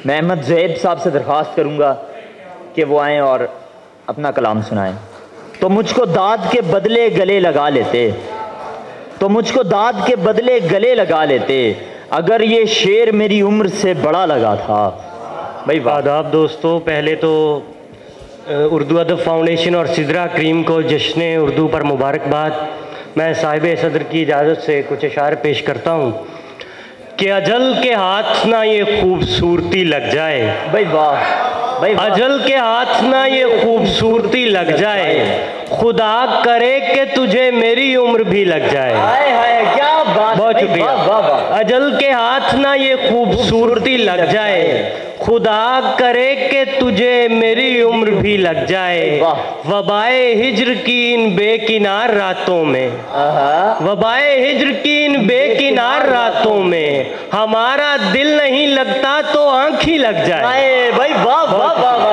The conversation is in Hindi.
मैं अहमद ज़ैब साहब से दरख्वास्त करूँगा कि वो आएँ और अपना कलाम सुनाएं। तो मुझको दाद के बदले गले लगा लेते, तो मुझको दाद के बदले गले लगा लेते, अगर ये शेर मेरी उम्र से बड़ा लगा था। भाई आदाब दोस्तों, पहले तो उर्दू अदब फाउंडेशन और सिदरा क्रीम को जश्न उर्दू पर मुबारकबाद। मैं साहिब सदर की इजाज़त से कुछ इशारे पेश करता हूँ कि अजल के हाथ ना ये खूबसूरती लग जाए। भाई वाह, भाई अजल के हाथ ना ये खूबसूरती लग जाए, खुदा करे कि तुझे मेरी उम्र भी लग जाए। हाय हाय, क्या बात, बहुत शुक्रिया। अजल के हाथ ना ये खूबसूरती लग जाए, खुदा करे कि तुझे मेरी उम्र भी लग जाए। वबाए हिज्र की इन बेकिनार रातों में, वबाए हिज्र की इन बेकिनार रातों में, हमारा दिल नहीं लगता तो आँख ही लग जाए। भाई वाह वाह वाह।